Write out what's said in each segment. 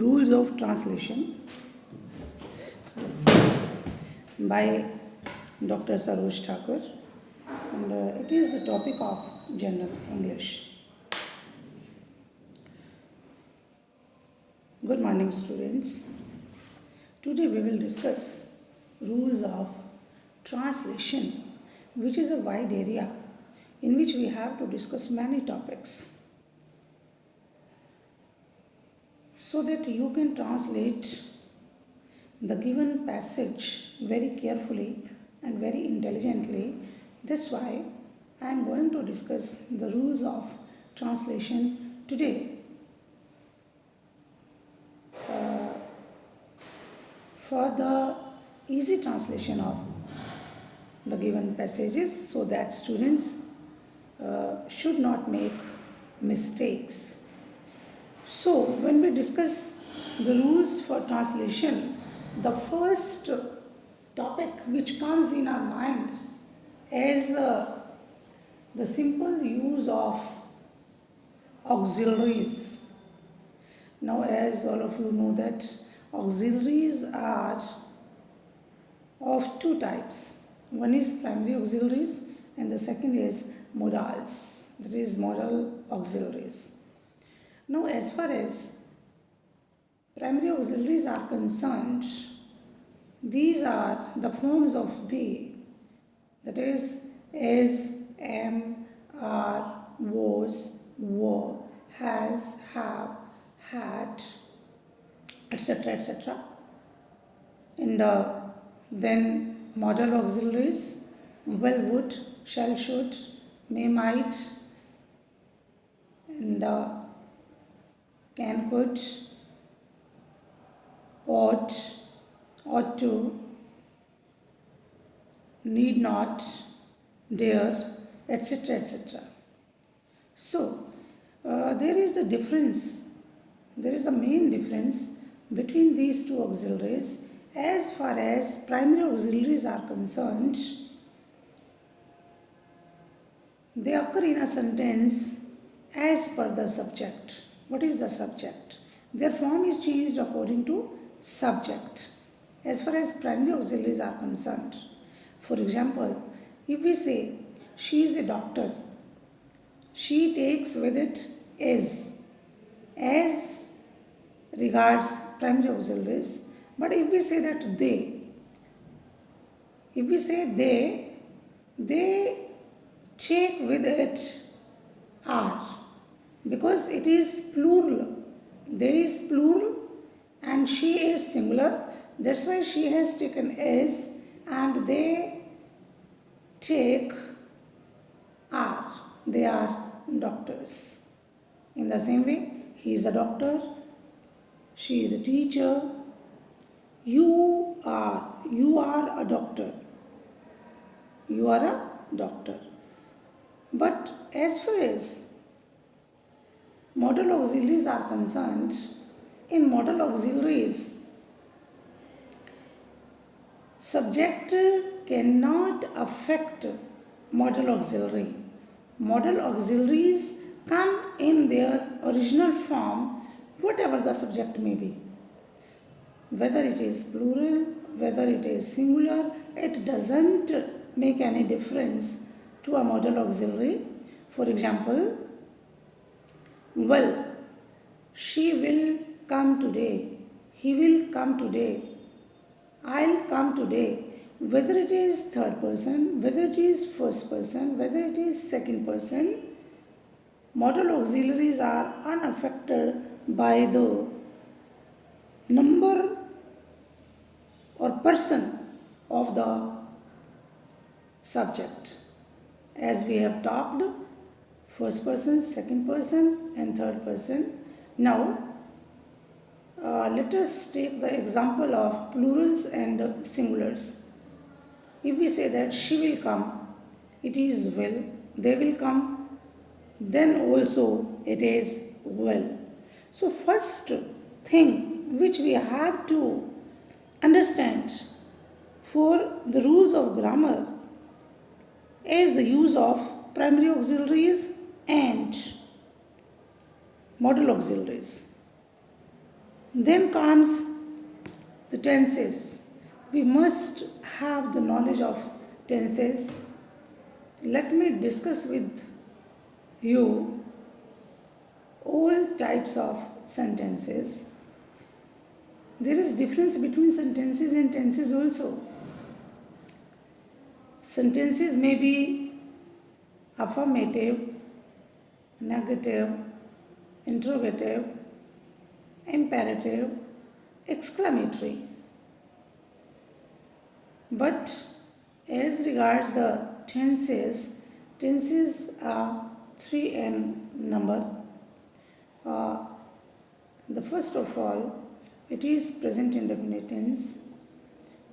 Rules of Translation by Dr.S.Thakur, and it is the topic of General English. Good morning, students. Today we will discuss rules of translation, which is a wide area in which we have to discuss many topics, so that you can translate the given passage very carefully and very intelligently. That's why I am going to discuss the rules of translation today. For the easy translation of the given passages, so that students should not make mistakes. So, when we discuss the rules for translation, the first topic which comes in our mind is the simple use of auxiliaries. Now, as all of you know that auxiliaries are of two types. One is primary auxiliaries and the second is modals, that is modal auxiliaries. Now, as far as primary auxiliaries are concerned, these are the forms of be, that is am, are, was, were, has, have, had, etc. etc. And then modal auxiliaries, will, would, shall, should, may, might, and can, could, ought, ought to, need not, dare, etc. etc. So, there is the difference, there is the main difference between these two auxiliaries. As far as primary auxiliaries are concerned, they occur in a sentence as per the subject. What is the subject? Their form is changed according to subject. As far as primary auxiliaries are concerned, for example, if we say she is a doctor, she takes with it is, as regards primary auxiliaries. But if we say that they, if we say they take with it are, because it is plural. There is plural and she is singular. That's why she has taken is and they take are. They are doctors. In the same way, he is a doctor, she is a teacher, you are a doctor. You are a doctor. But as far as modal auxiliaries are concerned, in modal auxiliaries, subject cannot affect modal auxiliary. Modal auxiliaries come in their original form, whatever the subject may be. Whether it is plural, whether it is singular, it doesn't make any difference to a modal auxiliary. For example, well, she will come today, he will come today, I'll come today. Whether it is third person, whether it is first person, whether it is second person, modal auxiliaries are unaffected by the number or person of the subject. As we have talked, first person, second person and third person. Now, let us take the example of plurals and singulars. If we say that she will come, it is will, they will come, then also it is will. So, first thing which we have to understand for the rules of grammar is the use of primary auxiliaries and modal auxiliaries. Then comes the tenses. We must have the knowledge of tenses. Let me discuss with you all types of sentences. There is difference between sentences and tenses also. Sentences may be affirmative, negative, interrogative, imperative, exclamatory. But as regards the tenses are three in number. The first of all, it is present indefinite tense,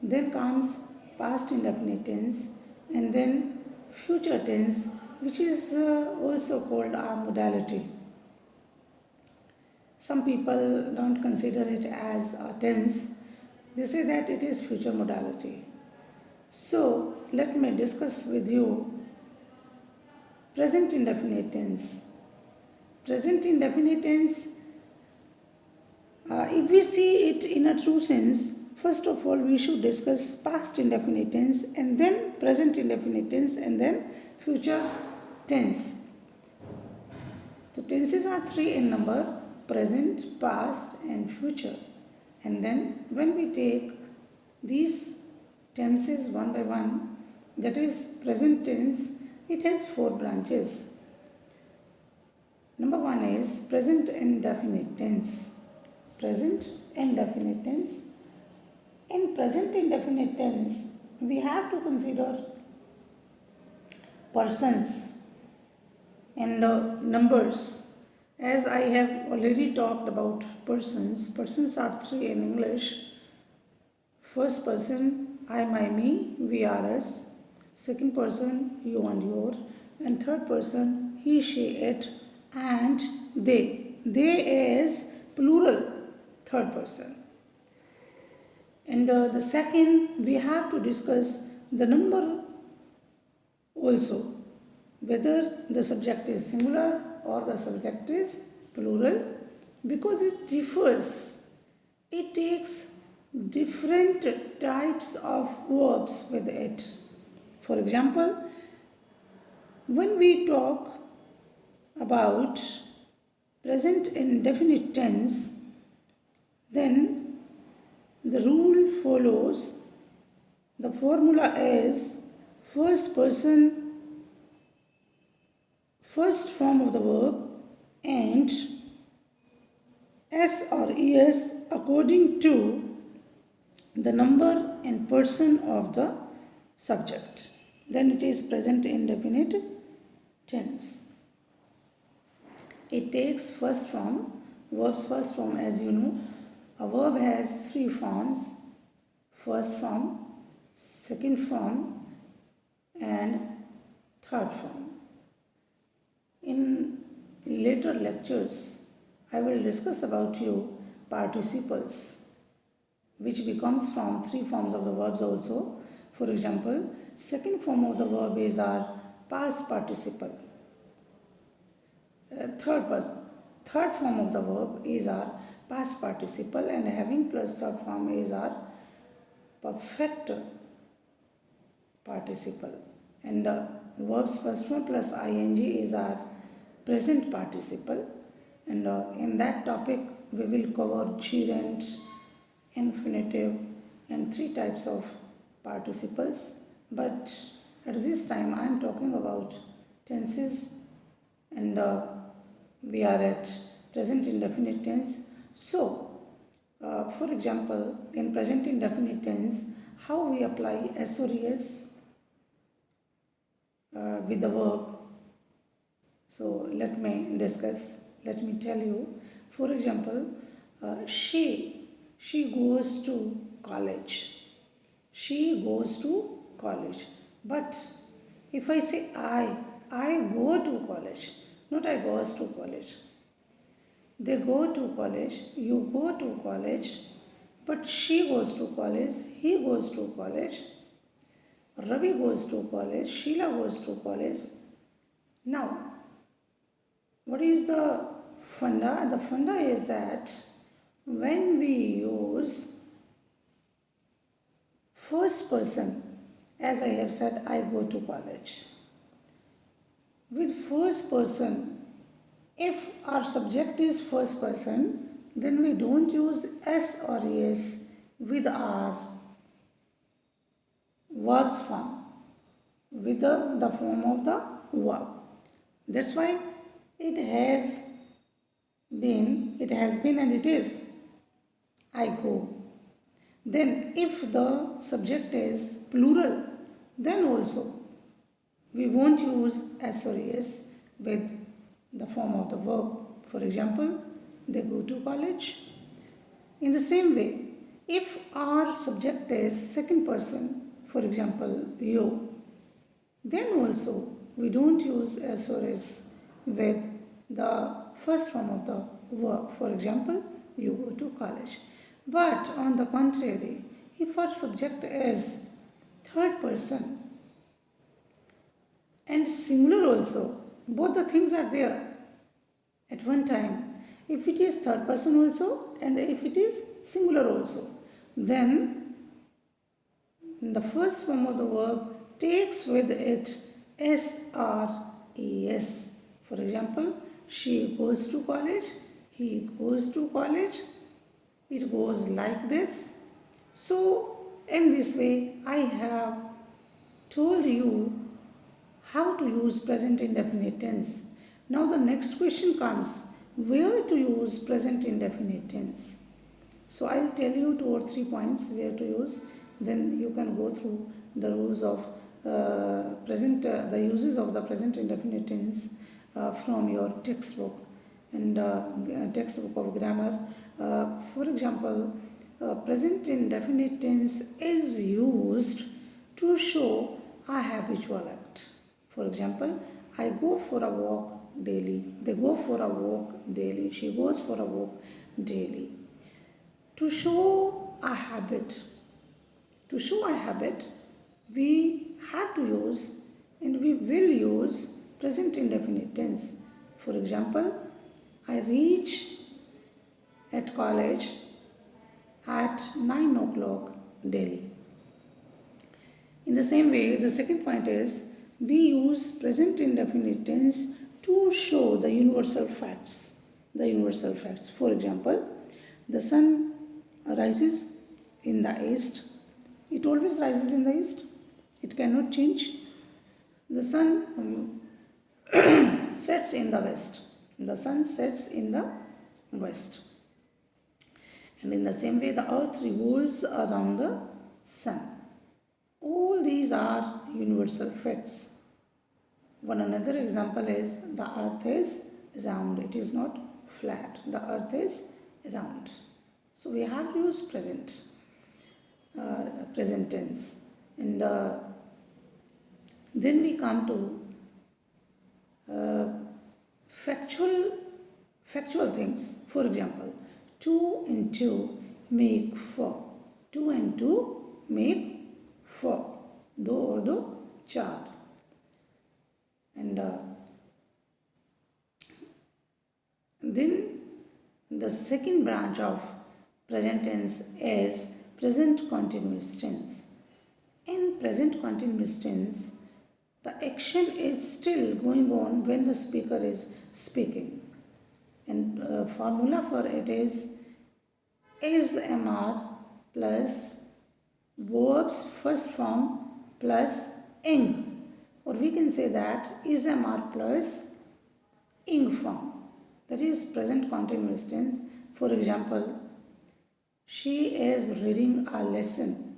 then comes past indefinite tense, and then future tense, which is also called a modality. Some people don't consider it as a tense, they say that it is future modality. So let me discuss with you present indefinite tense. Present indefinite tense, if we see it in a true sense, first of all we should discuss past indefinite tense and then present indefinite tense and then future tense. The tenses are three in number: present, past and future. And then when we take these tenses one by one, that is present tense, it has four branches. Number one is present indefinite tense. Present indefinite tense. In present indefinite tense, we have to consider persons and numbers. As I have already talked about persons, persons are three in English. First person, I, my, me, we, are, us. Second person, you and your. And third person, he, she, it, and they. They is plural, third person. And the second, we have to discuss the number also, whether the subject is singular or the subject is plural, because it differs. It takes different types of verbs with it. For example, when we talk about present indefinite tense, then the rule follows. The formula is first person, first form of the verb, and s or es according to the number and person of the subject. Then it is present indefinite tense. It takes first form, verb's first form. As you know, a verb has three forms: first form, second form, and third form. In later lectures, I will discuss about you participles, which becomes from three forms of the verbs also. For example, second form of the verb is our past participle. Third form of the verb is our past participle, and having plus third form is our perfect participle. And verb's first form plus ing is our present participle. And in that topic we will cover gerund, infinitive, and three types of participles. But at this time I am talking about tenses, and we are at present indefinite tense. So, for example, in present indefinite tense, how we apply s or es with the verb. So, let me discuss. Let me tell you. For example, she goes to college. She goes to college. But if I say I go to college, not I goes to college. They go to college, you go to college, but she goes to college, he goes to college, Ravi goes to college, Sheila goes to college. Now, what is the funda? The funda is that when we use first person, as I have said, I go to college. With first person, if our subject is first person, then we don't use S or ES with our verbs form, with the form of the verb. That's why it has been and it is, I go. Then if the subject is plural, then also we won't use S or ES with the form of the verb. For example, they go to college. In the same way, if our subject is second person, for example, you, then also we don't use S or S with the first form of the verb. For example, you go to college. But on the contrary, if our subject is third person and singular also, both the things are there at one time. If it is third person also and if it is singular also, then the first form of the verb takes with it S or ES. For example, she goes to college, he goes to college, it goes like this. So in this way, I have told you how to use present indefinite tense. Now the next question comes, where to use present indefinite tense? So I'll tell you 2 or 3 points where to use. Then you can go through the rules of the uses of the present indefinite tense from your textbook and textbook of grammar. For example, present indefinite tense is used to show a habitual act. For example, I go for a walk daily. They go for a walk daily. She goes for a walk daily. To show a habit, we have to use and we will use present indefinite tense. For example, I reach at college at 9 o'clock daily. In the same way, the second point is we use present indefinite tense to show the universal facts. For example, the sun rises in the east. It always rises in the east. It cannot change. The sun sets in the west. The sun sets in the west. And in the same way, the earth revolves around the sun. All these are universal facts. One another example is the earth is round. It is not flat. The earth is round. So we have to use present tense. And then we come to factual things. For example, 2 and 2 make 4. 2 and 2 make 4. Do or do, 4. And then the second branch of present tense is present continuous tense. In present continuous tense, the action is still going on when the speaker is speaking. And formula for it is MR plus verbs first form plus ing. Or we can say that is MR plus ing form. That is present continuous tense. For example, she is reading a lesson.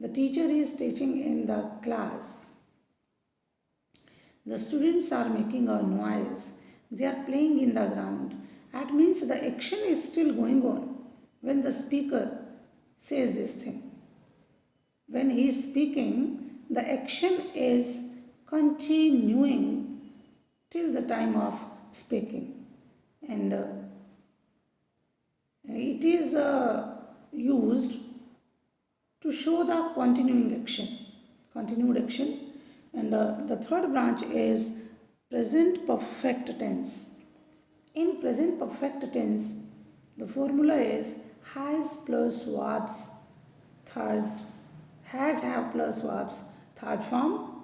The teacher is teaching in the class. The students are making a noise. They are playing in the ground. That means the action is still going on when the speaker says this thing. When he is speaking, the action is continuing till the time of speaking. And it is used to show the continued action. And the third branch is present perfect tense. In present perfect tense, the formula is has plus verbs, third, has have plus verbs, third form.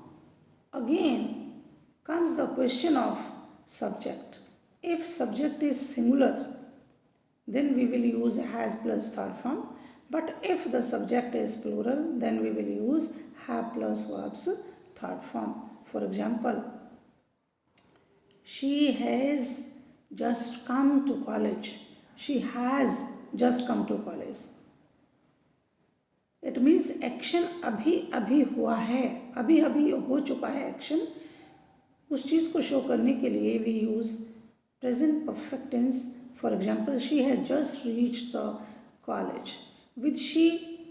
Again comes the question of subject. If subject is singular, then we will use has plus third form. But if the subject is plural, then we will use have plus verbs third form. For example, she has just come to college. She has just come to college. It means action अभी अभी हुआ है, अभी अभी हो चुका है action. उस चीज़ को शो करने के लिए we use present perfect tense. For example, she had just reached the college. With she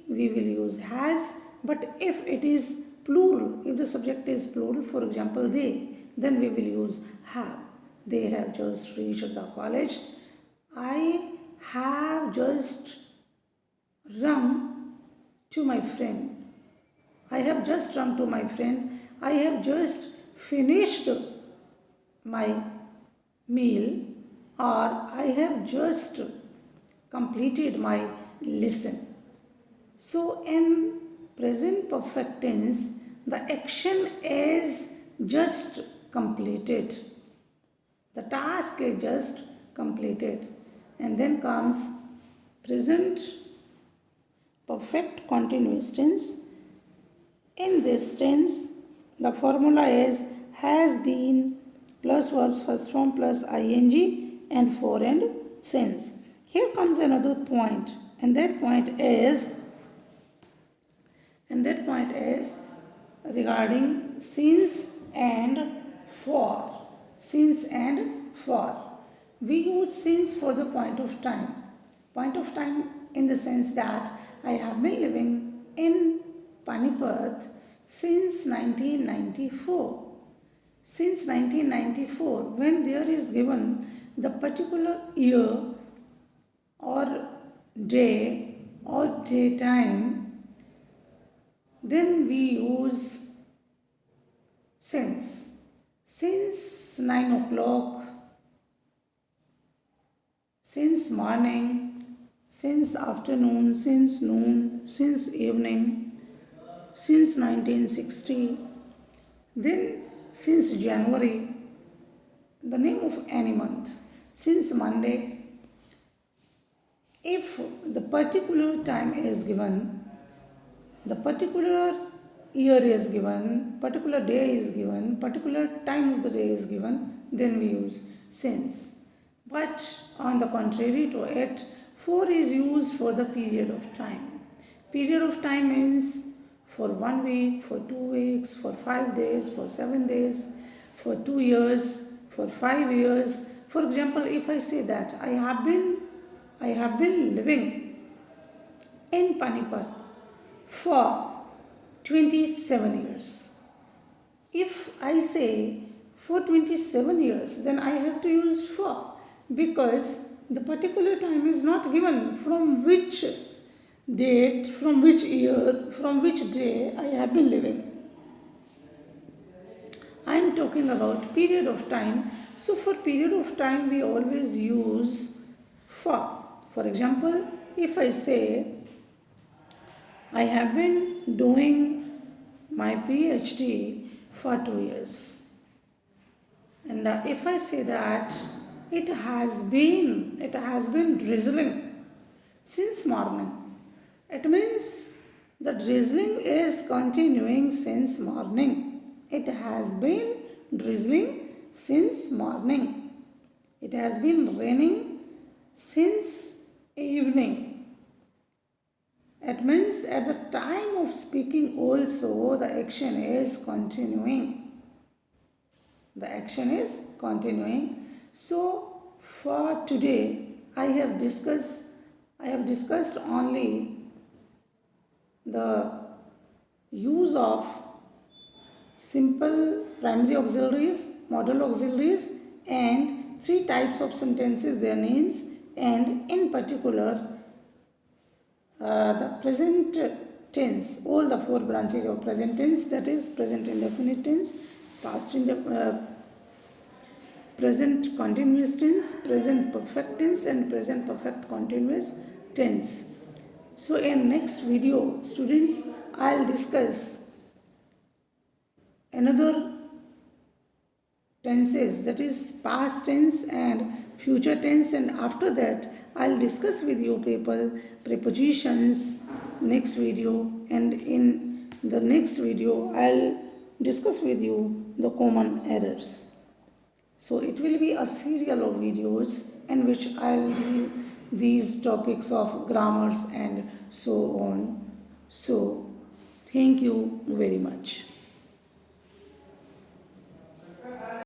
we will use has, but if it is plural, if the subject is plural, for example they, then we will use have. They have just reached the college. I have just run to my friend. I have just run to my friend. I have just finished my meal, or I have just completed my lesson. So in present perfect tense, the action is just completed. The task is just completed. And then comes present perfect continuous tense. In this tense, the formula is has been plus verbs first form plus ing and for and since. Here comes another point, and that point is regarding since and for. Since and for. We use since for the point of time. Point of time in the sense that I have been living in Panipat since 1994. Since 1994, when there is given the particular year or day or daytime, then we use since. Since 9 o'clock, since morning, since afternoon, since noon, since evening, since 1960, then since January, the name of any month, since Monday. If the particular time is given, the particular year is given, particular day is given, particular time of the day is given, then we use since. But on the contrary to it, for is used for the period of time. Period of time means for 1 week, for 2 weeks, for 5 days, for 7 days, for 2 years, for 5 years. For example, if I say that I have been living in Panipat for 27 years. If I say for 27 years, then I have to use for, because the particular time is not given from which date, from which year, from which day I have been living. I am talking about period of time. So for period of time, we always use for. For example, if I say I have been doing my PhD for 2 years, and if I say that it has been drizzling since morning, it means the drizzling is continuing since morning. It has been drizzling since morning. It has been raining since evening. It means at the time of speaking also the action is continuing. The action is continuing. So for today I have discussed only the use of simple primary auxiliaries, modal auxiliaries, and 3 types of sentences, their names, and in particular the present tense, all the 4 branches of present tense, that is present indefinite tense, present continuous tense, present perfect tense, and present perfect continuous tense. So in next video, students, I'll discuss another tenses, that is past tense and future tense, and after that I'll discuss with you people prepositions next video, and in the next video I'll discuss with you the common errors. So it will be a serial of videos in which I'll deal these topics of grammars and so on. So thank you very much.